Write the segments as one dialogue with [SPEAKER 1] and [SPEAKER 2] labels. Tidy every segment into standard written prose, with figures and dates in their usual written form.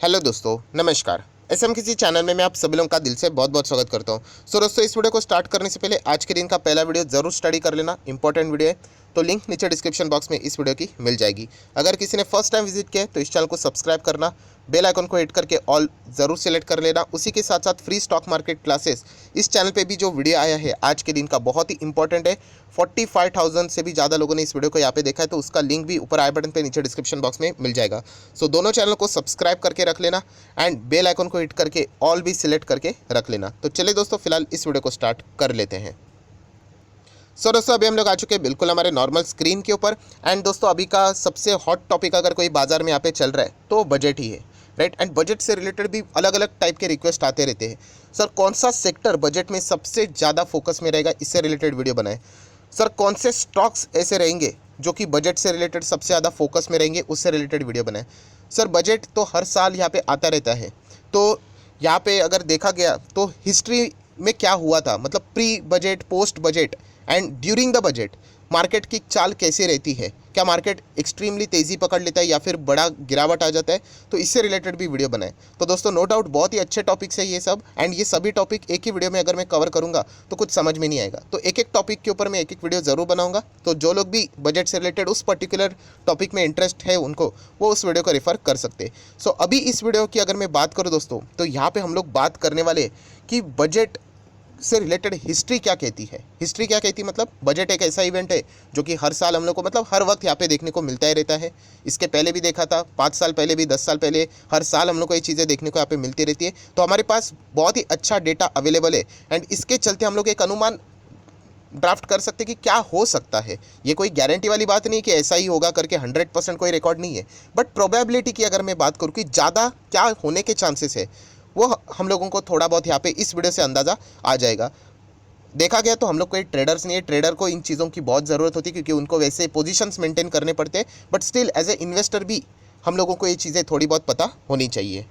[SPEAKER 1] Hello दोस्तों, नमस्कार। SM किसी चैनल में मैं आप सभी लोगों का दिल से बहुत बहुत स्वागत करता हूं। दोस्तों, इस वीडियो को स्टार्ट करने से पहले आज के दिन का पहला वीडियो जरूर स्टडी कर लेना, इंपॉर्टेंट वीडियो है। तो लिंक नीचे डिस्क्रिप्शन बॉक्स में इस वीडियो की मिल जाएगी। अगर किसी ने फर्स्ट टाइम विजिट किया है तो इस चैनल को सब्सक्राइब करना, बेल आइकन को हिट करके ऑल ज़रूर सेलेक्ट कर लेना। उसी के साथ साथ फ्री स्टॉक मार्केट क्लासेस इस चैनल पे भी जो वीडियो आया है आज के दिन का बहुत ही इंपॉर्टेंट है। 45,000 से भी ज़्यादा लोगों ने इस वीडियो को यहाँ पे देखा है, तो उसका लिंक भी ऊपर आई बटन पे नीचे डिस्क्रिप्शन बॉक्स में मिल जाएगा। सो दोनों चैनल को सब्सक्राइब करके रख लेना एंड बेल आइकन को हिट करके ऑल भी सिलेक्ट करके रख लेना। तो चलिए दोस्तों, फिलहाल इस वीडियो को स्टार्ट कर लेते हैं। दोस्तों, अभी हम लोग आ चुके हैं बिल्कुल हमारे नॉर्मल स्क्रीन के ऊपर। एंड दोस्तों, अभी का सबसे हॉट टॉपिक अगर कोई बाजार में यहाँ पे चल रहा है तो बजट ही है, राइट। एंड बजट से रिलेटेड भी अलग अलग टाइप के रिक्वेस्ट आते रहते हैं। सर, कौन सा सेक्टर बजट में सबसे ज़्यादा फोकस में रहेगा, इससे रिलेटेड वीडियो बनाए। सर, कौन से स्टॉक्स ऐसे रहेंगे जो कि बजट से रिलेटेड सबसे ज़्यादा फोकस में रहेंगे, उससे रिलेटेड वीडियो बनाए। सर, बजट तो हर साल यहाँ पे आता रहता है, तो यहाँ पे अगर देखा गया तो हिस्ट्री में क्या हुआ था, मतलब pre budget, post budget and during the budget market की चाल कैसे रहती है, क्या मार्केट एक्सट्रीमली तेज़ी पकड़ लेता है या फिर बड़ा गिरावट आ जाता है, तो इससे रिलेटेड भी वीडियो बनाए। तो दोस्तों, नो डाउट बहुत ही अच्छे टॉपिक्स है ये सब। एंड ये सभी टॉपिक एक ही वीडियो में अगर मैं कवर करूंगा तो कुछ समझ में नहीं आएगा, तो एक एक टॉपिक के ऊपर मैं एक एक वीडियो ज़रूर बनाऊंगा। तो जो लोग भी बजट से रिलेटेड उस पर्टिकुलर टॉपिक में इंटरेस्ट है उनको, वो उस वीडियो को रेफर कर सकते हैं। सो अभी इस वीडियो की अगर मैं बात करूँ दोस्तों, तो यहाँ पर हम लोग बात करने वाले कि बजट से रिलेटेड हिस्ट्री क्या कहती है। हिस्ट्री क्या कहती है, मतलब बजट एक ऐसा इवेंट है जो कि हर साल हम लोग को, मतलब हर वक्त यहाँ पे देखने को मिलता ही रहता है। इसके पहले भी देखा था, 5 साल पहले भी, 10 साल पहले, हर साल हम लोग को ये चीज़ें देखने को यहाँ पे मिलती रहती है। तो हमारे पास बहुत ही अच्छा डेटा अवेलेबल है एंड इसके चलते हम लोग एक अनुमान ड्राफ्ट कर सकते हैं कि क्या हो सकता है। ये कोई गारंटी वाली बात नहीं कि ऐसा ही होगा करके, 100% कोई रिकॉर्ड नहीं है। बट प्रोबेबिलिटी की अगर मैं बात करूँ कि ज़्यादा क्या होने के चांसेस है, वो हम लोगों को थोड़ा बहुत यहाँ पे इस वीडियो से अंदाज़ा आ जाएगा। देखा गया तो हम लोग कोई ट्रेडर्स नहीं है, ट्रेडर को इन चीज़ों की बहुत ज़रूरत होती है क्योंकि उनको वैसे पोजीशंस मेंटेन करने पड़ते हैं। But still as a investor भी हम लोगों को ये चीज़ें थोड़ी बहुत पता होनी चाहिए।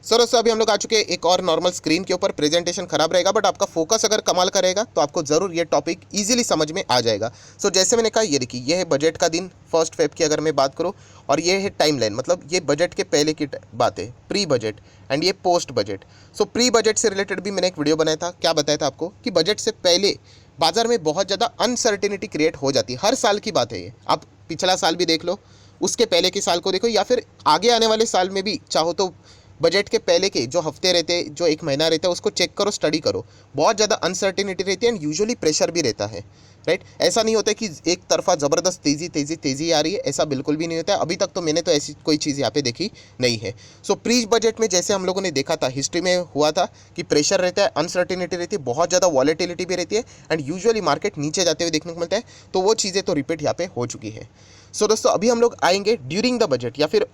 [SPEAKER 1] सर, दोस्तों अभी हम लोग आ चुके हैं एक और नॉर्मल स्क्रीन के ऊपर। प्रेजेंटेशन खराब रहेगा बट आपका फोकस अगर कमाल का रहेगा तो आपको ज़रूर ये टॉपिक इजीली समझ में आ जाएगा। सो जैसे मैंने कहा, ये देखिए, ये है बजट का दिन 1 फेब की अगर मैं बात करूँ, और ये है टाइमलाइन, मतलब ये बजट के पहले की बात है, प्री बजट एंड ये पोस्ट बजट। सो प्री बजट से रिलेटेड भी मैंने एक वीडियो बनाया था। क्या बताया था आपको कि बजट से पहले बाजार में बहुत ज़्यादा अनसर्टेनिटी क्रिएट हो जाती है। हर साल की बात है ये, आप पिछला साल भी देख लो, उसके पहले के साल को देखो, या फिर आगे आने वाले साल में भी चाहो तो बजट के पहले के जो हफ्ते रहते, जो एक महीना रहता है, उसको चेक करो, स्टडी करो। बहुत ज़्यादा अनसर्टेनिटी रहती है एंड यूजुअली प्रेशर भी रहता है, राइट। ऐसा नहीं होता कि एक तरफा ज़बरदस्त तेज़ी आ रही है, ऐसा बिल्कुल भी नहीं होता है। अभी तक तो मैंने तो ऐसी कोई चीज़ यहाँ पे देखी नहीं है। सो प्री बजट में जैसे हम लोगों ने देखा था, हिस्ट्री में हुआ था कि प्रेशर रहता है, अनसर्टेनिटी रहती है, बहुत ज़्यादा वॉलेटिलिटी भी रहती है एंड यूजुअली मार्केट नीचे जाते हुए देखने को मिलता है। तो वो चीज़ें तो रिपीट यहाँ पे हो चुकी है। सो दोस्तों, अभी हम लोग आएंगे ड्यूरिंग द बजट, या फिर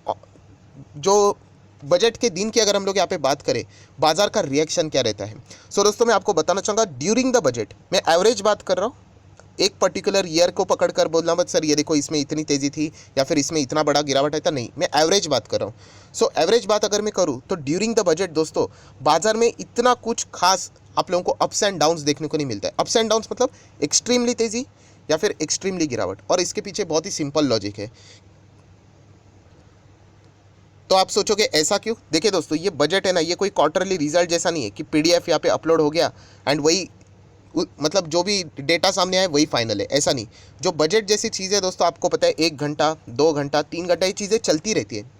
[SPEAKER 1] जो बजट के दिन की अगर हम लोग यहाँ पे बात करें, बाजार का रिएक्शन क्या रहता है। सो दोस्तों, मैं आपको बताना चाहूँगा, ड्यूरिंग द बजट मैं एवरेज बात कर रहा हूँ, एक पर्टिकुलर ईयर को पकड़कर बोलना मत सर ये देखो इसमें इतनी तेज़ी थी या फिर इसमें इतना बड़ा गिरावट आया था, नहीं, मैं एवरेज बात कर रहा हूँ। सो एवरेज बात अगर मैं करूँ तो ड्यूरिंग द बजट दोस्तों, बाजार में इतना कुछ खास आप लोगों को अप्स एंड डाउन्स देखने को नहीं मिलता है। अप्स एंड डाउन्स मतलब एक्सट्रीमली तेज़ी या फिर एक्सट्रीमली गिरावट, और इसके पीछे बहुत ही सिंपल लॉजिक है। तो आप सोचोगे ऐसा क्यों? देखिए दोस्तों, ये बजट है ना, ये कोई क्वार्टरली रिजल्ट जैसा नहीं है कि पीडीएफ यहाँ पे अपलोड हो गया एंड वही मतलब जो भी डेटा सामने आए वही फाइनल है, ऐसा नहीं। जो बजट जैसी चीज़ है दोस्तों, आपको पता है 1 घंटा, 2 घंटा, 3 घंटा ये चीज़ें चलती रहती है।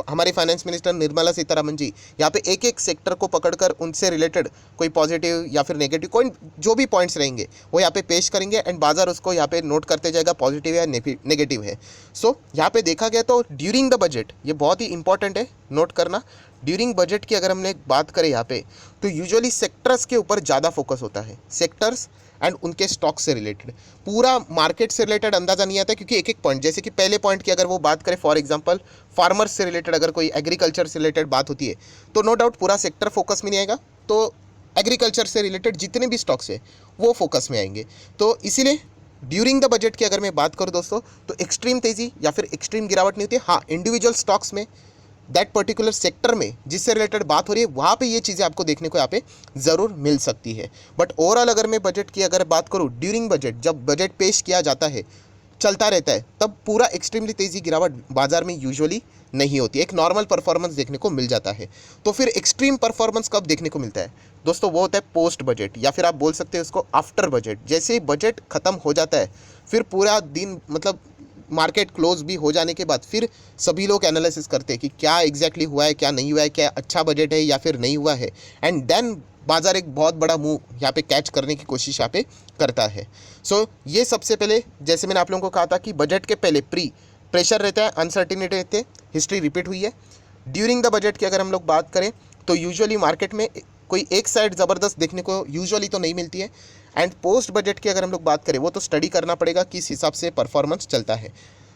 [SPEAKER 1] हमारे फाइनेंस मिनिस्टर निर्मला सीतारमण जी यहाँ पे एक एक सेक्टर को पकड़कर उनसे रिलेटेड कोई पॉजिटिव या फिर नेगेटिव कोई जो भी पॉइंट्स रहेंगे वो यहाँ पे पेश करेंगे एंड बाजार उसको यहाँ पे नोट करते जाएगा, पॉजिटिव है या नेगेटिव है। सो यहाँ पे देखा गया तो ड्यूरिंग द बजट, ये बहुत ही इंपॉर्टेंट है नोट करना। ड्यूरिंग बजट की अगर हमने बात करें यहाँ पे, तो यूजुअली सेक्टर्स के ऊपर ज़्यादा फोकस होता है, सेक्टर्स एंड उनके स्टॉक से रिलेटेड। पूरा मार्केट से रिलेटेड अंदाज़ा नहीं आता क्योंकि एक एक पॉइंट, जैसे कि पहले पॉइंट की अगर वो बात करें, फॉर एग्जांपल फार्मर्स से रिलेटेड अगर कोई एग्रीकल्चर से रिलेटेड बात होती है तो नो डाउट पूरा सेक्टर फोकस में नहीं आएगा, तो एग्रीकल्चर से रिलेटेड जितने भी स्टॉक्स है वो फोकस में आएंगे। तो इसीलिए ड्यूरिंग द बजट की अगर मैं बात करूँ दोस्तों, तो एक्सट्रीम तेज़ी या फिर एक्सट्रीम गिरावट नहीं होती है। हाँ, इंडिविजुअल स्टॉक्स में, दैट पर्टिकुलर सेक्टर में जिससे रिलेटेड बात हो रही है, वहाँ पे ये चीज़ें आपको देखने को यहाँ पे ज़रूर मिल सकती है। बट ओवरऑल अगर मैं बजट की अगर बात करूँ, ड्यूरिंग बजट जब बजट पेश किया जाता है चलता रहता है तब पूरा एक्सट्रीमली तेज़ी गिरावट बाजार में यूजुअली नहीं होती, एक नॉर्मल परफॉर्मेंस देखने को मिल जाता है। तो फिर एक्सट्रीम परफॉर्मेंस कब देखने को मिलता है दोस्तों? वो होता है पोस्ट बजट, या फिर आप बोल सकते हैं उसको आफ्टर बजट। जैसे ही बजट ख़त्म हो जाता है फिर पूरा दिन मतलब मार्केट क्लोज भी हो जाने के बाद फिर सभी लोग एनालिसिस करते हैं कि क्या एग्जैक्टली हुआ है, क्या नहीं हुआ है, क्या अच्छा बजट है या फिर नहीं हुआ है, एंड देन बाजार एक बहुत बड़ा मूव यहाँ पे कैच करने की कोशिश यहाँ पे करता है। सो ये सबसे पहले जैसे मैंने आप लोगों को कहा था कि बजट के पहले प्रेशर रहता है, अनसर्टिनिटी रहती है, हिस्ट्री रिपीट हुई है। ड्यूरिंग द बजट की अगर हम लोग बात करें तो यूजुअली मार्केट में कोई एक साइड ज़बरदस्त देखने को यूजुअली तो नहीं मिलती है। एंड पोस्ट बजट की अगर हम लोग बात करें वो तो स्टडी करना पड़ेगा किस हिसाब से परफॉर्मेंस चलता है।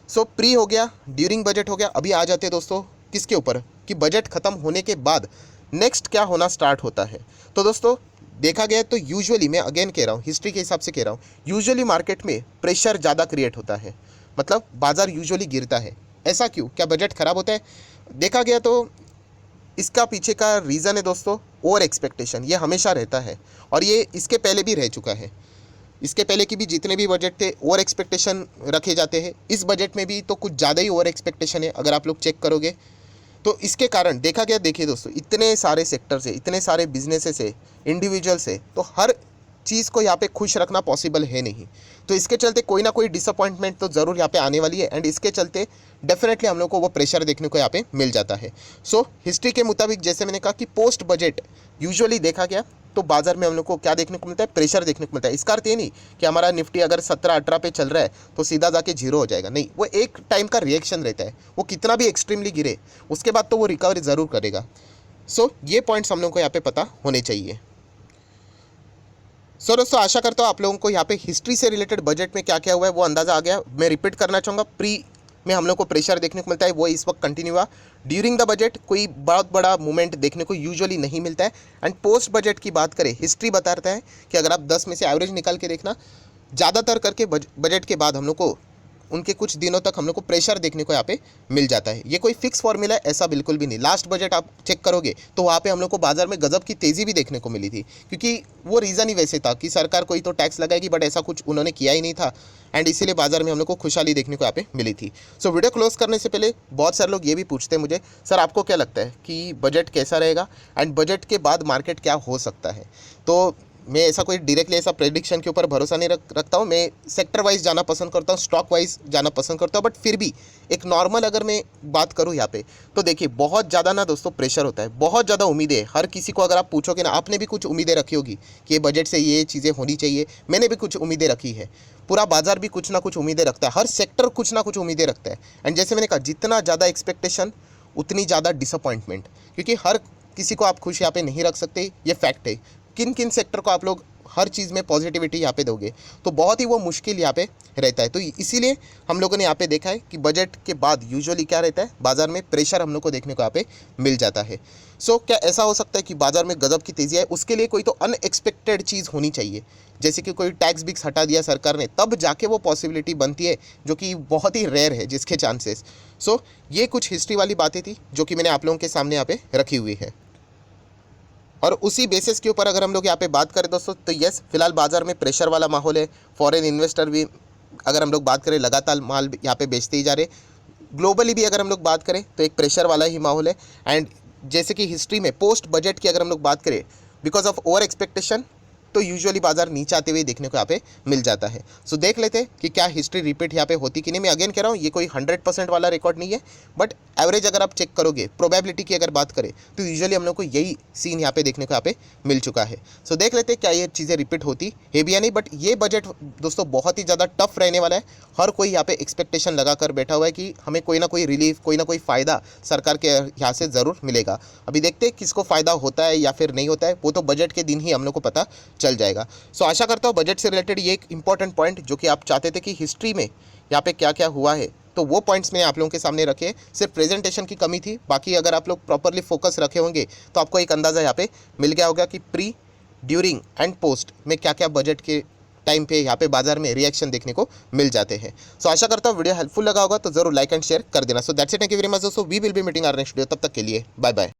[SPEAKER 1] सो प्री हो गया, ड्यूरिंग बजट हो गया, अभी आ जाते हैं दोस्तों किसके ऊपर कि बजट ख़त्म होने के बाद नेक्स्ट क्या होना स्टार्ट होता है। तो दोस्तों देखा गया तो यूजुअली, मैं अगेन कह रहा हूँ, हिस्ट्री के हिसाब से कह रहा हूँ, यूजुअली मार्केट में प्रेशर ज़्यादा क्रिएट होता है, मतलब बाजार यूजुअली गिरता है। ऐसा क्यों? क्या बजट ख़राब होता है? देखा गया तो इसका पीछे का रीज़न है दोस्तों ओवर एक्सपेक्टेशन। ये हमेशा रहता है और ये इसके पहले भी रह चुका है। इसके पहले की भी जितने भी बजट थे ओवर एक्सपेक्टेशन रखे जाते हैं। इस बजट में भी तो कुछ ज़्यादा ही ओवर एक्सपेक्टेशन है अगर आप लोग चेक करोगे तो। इसके कारण देखा गया, देखिए दोस्तों, इतने सारे सेक्टर्स है, इतने सारे बिजनेसेस है, इंडिविजुअल्स है, तो हर चीज़ को यहाँ पे खुश रखना पॉसिबल है नहीं। तो इसके चलते कोई ना कोई डिसअपॉइंटमेंट तो ज़रूर यहाँ पे आने वाली है, एंड इसके चलते डेफिनेटली हम लोग को वो प्रेशर देखने को यहाँ पे मिल जाता है। सो हिस्ट्री के मुताबिक जैसे मैंने कहा कि पोस्ट बजट यूजुअली देखा गया तो बाजार में हम लोग को क्या देखने को मिलता है? प्रेशर देखने को मिलता है। इसका अर्थ ये नहीं कि हमारा निफ्टी अगर 17-18 पे चल रहा है तो सीधा जाके जीरो हो जाएगा, नहीं, वो एक टाइम का रिएक्शन रहता है। वो कितना भी एक्सट्रीमली गिरे उसके बाद तो वो रिकवरी ज़रूर करेगा। सो ये पॉइंट्स हम लोग को यहाँ पे पता होने चाहिए। सो दोस्तों आशा करता हूँ आप लोगों को यहाँ पे हिस्ट्री से रिलेटेड बजट में क्या क्या हुआ है वो अंदाज़ा आ गया। मैं रिपीट करना चाहूँगा, प्री में हम लोग को प्रेशर देखने को मिलता है, वो इस वक्त कंटिन्यू हुआ। ड्यूरिंग द बजट कोई बहुत बड़ा मूवमेंट देखने को यूजुअली नहीं मिलता है। एंड पोस्ट बजट की बात करें, हिस्ट्री बताता है कि अगर आप 10 में से एवरेज निकाल के देखना, ज़्यादातर करके बजट के बाद हम लोग को उनके कुछ दिनों तक हम लोग को प्रेशर देखने को यहाँ पे मिल जाता है। ये कोई फिक्स फॉर्मूला है ऐसा बिल्कुल भी नहीं। लास्ट बजट आप चेक करोगे तो वहाँ पे हम लोग को बाजार में गजब की तेज़ी भी देखने को मिली थी, क्योंकि वो रीज़न ही वैसे था कि सरकार कोई तो टैक्स लगाएगी, बट ऐसा कुछ उन्होंने किया ही नहीं था, एंड इसीलिए बाजार में हम लोग को खुशहाली देखने को यहाँ पे मिली थी। सो वीडियो क्लोज करने से पहले बहुत सारे लोग ये भी पूछते हैं मुझे, सर आपको क्या लगता है कि बजट कैसा रहेगा एंड बजट के बाद मार्केट क्या हो सकता है? तो मैं ऐसा कोई डायरेक्टली ऐसा प्रेडिक्शन के ऊपर भरोसा नहीं रखता हूँ। मैं सेक्टर वाइज जाना पसंद करता हूँ, स्टॉक वाइज जाना पसंद करता हूँ, बट फिर भी एक नॉर्मल अगर मैं बात करूँ यहाँ पे तो देखिए बहुत ज़्यादा ना दोस्तों प्रेशर होता है, बहुत ज़्यादा उम्मीदें है। हर किसी को अगर आप पूछोगे ना, आपने भी कुछ उम्मीदें रखी होगी कि ये बजट से ये चीज़ें होनी चाहिए, मैंने भी कुछ उम्मीदें रखी है, पूरा बाजार भी कुछ ना कुछ उम्मीदें रखता है, हर सेक्टर कुछ ना कुछ उम्मीदें रखता है। एंड जैसे मैंने कहा, जितना ज़्यादा एक्सपेक्टेशन उतनी ज़्यादा डिसअपॉइंटमेंट, क्योंकि हर किसी को आप खुश यहाँ पे नहीं रख सकते, ये फैक्ट है। किन किन सेक्टर को आप लोग हर चीज़ में पॉजिटिविटी यहाँ पे दोगे तो बहुत ही वो मुश्किल यहाँ पे रहता है। तो इसीलिए हम लोगों ने यहाँ पे देखा है कि बजट के बाद यूजुअली क्या रहता है, बाजार में प्रेशर हम लोग को देखने को यहाँ पे मिल जाता है। सो क्या ऐसा हो सकता है कि बाजार में गजब की तेज़ी आए? उसके लिए कोई तो अनएक्सपेक्टेड चीज़ होनी चाहिए, जैसे कि कोई टैक्स बिक्स हटा दिया सरकार ने, तब जाके वो पॉसिबिलिटी बनती है, जो कि बहुत ही रेयर है जिसके चांसेस। सो ये कुछ हिस्ट्री वाली बातें थी जो कि मैंने आप लोगों के सामने यहाँ पे रखी हुई है, और उसी बेसिस के ऊपर अगर हम लोग यहाँ पे बात करें दोस्तों तो यस, फिलहाल बाजार में प्रेशर वाला माहौल है। फॉरेन इन्वेस्टर भी अगर हम लोग बात करें लगातार माल यहाँ पे बेचते ही जा रहे। ग्लोबली भी अगर हम लोग बात करें तो एक प्रेशर वाला ही माहौल है। एंड जैसे कि हिस्ट्री में पोस्ट बजट की अगर हम लोग बात करें, बिकॉज ऑफ ओवर एक्सपेक्टेशन तो यूजुअली बाजार नीचे आते हुए देखने को यहाँ पे मिल जाता है। सो देख लेते हैं कि क्या हिस्ट्री रिपीट यहाँ पे होती कि नहीं। मैं अगेन कह रहा हूँ, ये कोई 100% वाला रिकॉर्ड नहीं है, बट एवरेज अगर आप चेक करोगे, प्रोबेबिलिटी की अगर बात करें तो यूजुअली हम लोग को यही सीन यहाँ पे देखने को यहाँ पे मिल चुका है। सो देख लेते हैं क्या ये चीज़ें रिपीट होती है भी या नहीं। बट ये बजट दोस्तों बहुत ही ज़्यादा टफ रहने वाला है। हर कोई यहाँ पे एक्सपेक्टेशन लगा कर बैठा हुआ है कि हमें कोई ना कोई रिलीफ, कोई ना कोई फ़ायदा सरकार के यहाँ से ज़रूर मिलेगा। अभी देखते हैं किसको फ़ायदा होता है या फिर नहीं होता है, वो तो बजट के दिन ही हम लोग को पता चल जाएगा। सो आशा करता हूँ बजट से रिलेटेड ये एक इंपॉर्टेंट पॉइंट जो कि आप चाहते थे कि हिस्ट्री में यहाँ पे क्या क्या हुआ है, तो वो पॉइंट्स मैंने आप लोगों के सामने रखे। सिर्फ प्रेजेंटेशन की कमी थी, बाकी अगर आप लोग प्रॉपरली फोकस रखे होंगे तो आपको एक अंदाज़ा यहाँ पे मिल गया होगा कि प्री, ड्यूरिंग एंड पोस्ट में क्या क्या बजट के टाइम पे यहाँ पे बाजार में रिएक्शन देखने को मिल जाते हैं। सो आशा करता हूँ वीडियो हेल्पफुल लगा होगा तो जरूर लाइक एंड शेयर कर देना। So that's it, thank you very much दोस्तों। We will be meeting our next video. तब तक के लिए बाय बाय।